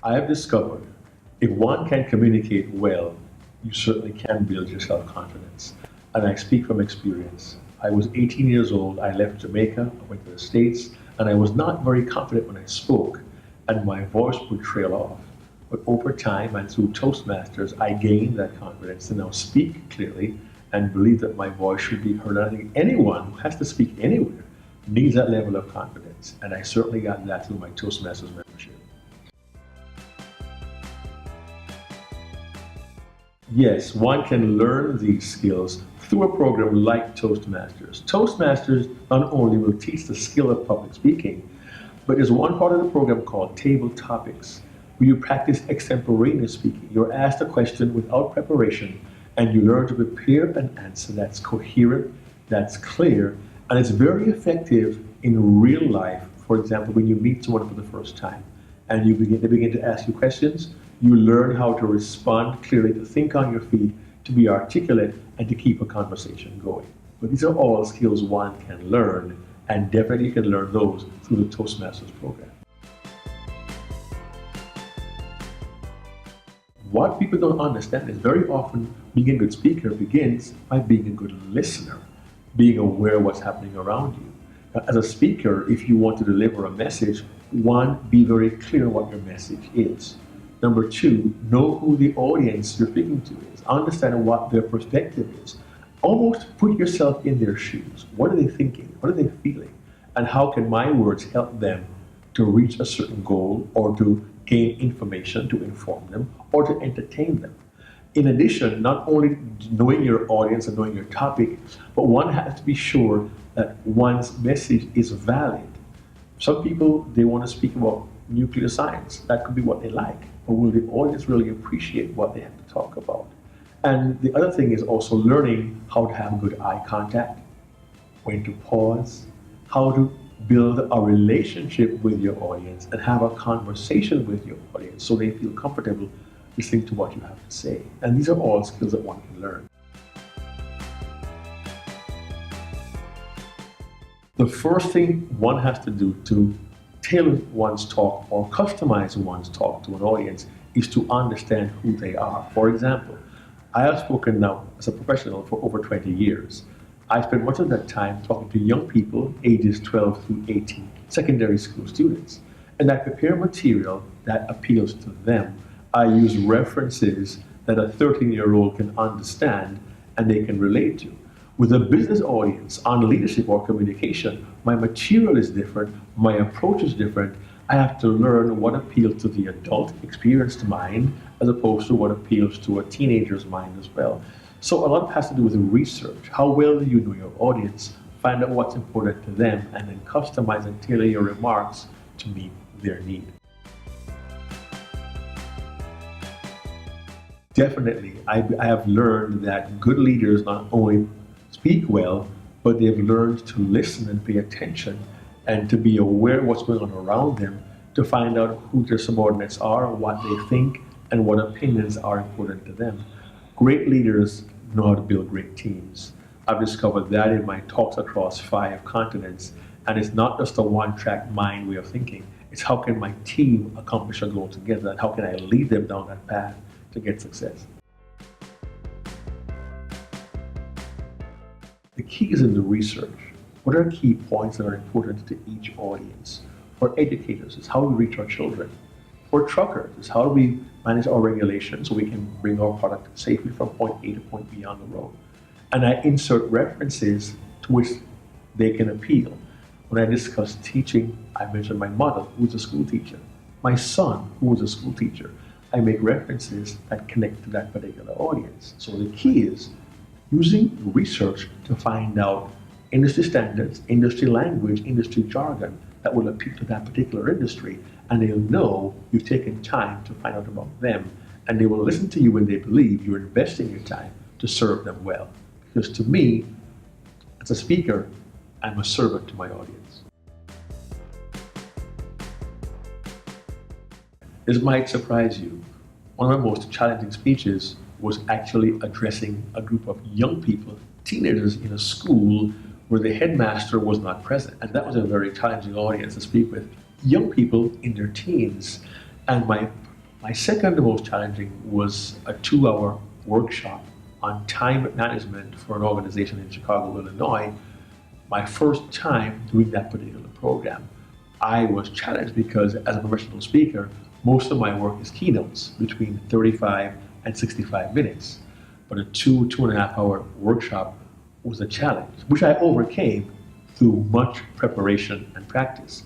I have discovered if one can communicate well, you certainly can build your self-confidence. And I speak from experience. I was 18 years old, I left Jamaica, I went to the States, and I was not very confident when I spoke, and my voice would trail off. But over time and through Toastmasters, I gained that confidence to now speak clearly and believe that my voice should be heard. I think anyone who has to speak anywhere needs that level of confidence, and I certainly got that through my Toastmasters membership. Yes, one can learn these skills through a program like Toastmasters. Toastmasters not only will teach the skill of public speaking, but there's one part of the program called Table Topics, where you practice extemporaneous speaking. You're asked a question without preparation, and you learn to prepare an answer that's coherent, that's clear, and it's very effective in real life. For example, when you meet someone for the first time, and they begin to ask you questions, you learn how to respond clearly, to think on your feet, to be articulate, and to keep a conversation going. But these are all skills one can learn, and definitely you can learn those through the Toastmasters program. What people don't understand is very often being a good speaker begins by being a good listener, being aware of what's happening around you. Now, as a speaker, if you want to deliver a message, one, be very clear what your message is. Number two, know who the audience you're speaking to is. Understand what their perspective is. Almost put yourself in their shoes. What are they thinking? What are they feeling? And how can my words help them to reach a certain goal, or to gain information to inform them, or to entertain them? In addition, not only knowing your audience and knowing your topic, but one has to be sure that one's message is valid. Some people, they want to speak about nuclear science. That could be what they like. But will the audience really appreciate what they have to talk about? And the other thing is also learning how to have good eye contact, when to pause, how to build a relationship with your audience and have a conversation with your audience so they feel comfortable listening to what you have to say. And these are all skills that one can learn. The first thing one has to do to tailor one's talk or customize one's talk to an audience is to understand who they are. For example, I have spoken now as a professional for over 20 years. I spent much of that time talking to young people ages 12 through 18, secondary school students. And I prepare material that appeals to them. I use references that a 13-year-old can understand and they can relate to. With a business audience on leadership or communication, my material is different, my approach is different. I have to learn what appeals to the adult, experienced mind, as opposed to what appeals to a teenager's mind as well. So a lot has to do with research. How well do you know your audience? Find out what's important to them, and then customize and tailor your remarks to meet their need. Definitely, I have learned that good leaders not only speak well, but they've learned to listen and pay attention and to be aware of what's going on around them, to find out who their subordinates are, what they think, and what opinions are important to them. Great leaders know how to build great teams. I've discovered that in my talks across 5 continents, and it's not just a one-track mind way of thinking. It's how can my team accomplish a goal together, and how can I lead them down that path to get success. The key is in the research. What are key points that are important to each audience? For educators, it's how we reach our children. For truckers, it's how do we manage our regulations so we can bring our product safely from point A to point B on the road. And I insert references to which they can appeal. When I discuss teaching, I mention my mother, who was a school teacher, my son, who was a school teacher. I make references that connect to that particular audience. So the key is using research to find out industry standards, industry language, industry jargon that will appeal to that particular industry, and they'll know you've taken time to find out about them, and they will listen to you when they believe you're investing your time to serve them well. Because to me, as a speaker, I'm a servant to my audience. This might surprise you. One of my most challenging speeches was actually addressing a group of young people, teenagers in a school where the headmaster was not present. And that was a very challenging audience to speak with. Young people in their teens. And my My second most challenging was a 2-hour workshop on time management for an organization in Chicago, Illinois. My first time doing that particular program, I was challenged because as a professional speaker, most of my work is keynotes between 35 and 65 minutes. But a 2.5 hour workshop was a challenge, which I overcame through much preparation and practice.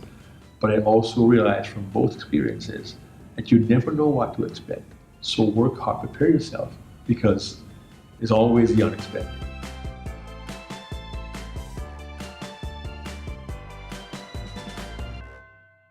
But I also realized from both experiences that you never know what to expect. So work hard, prepare yourself, because there's always the unexpected.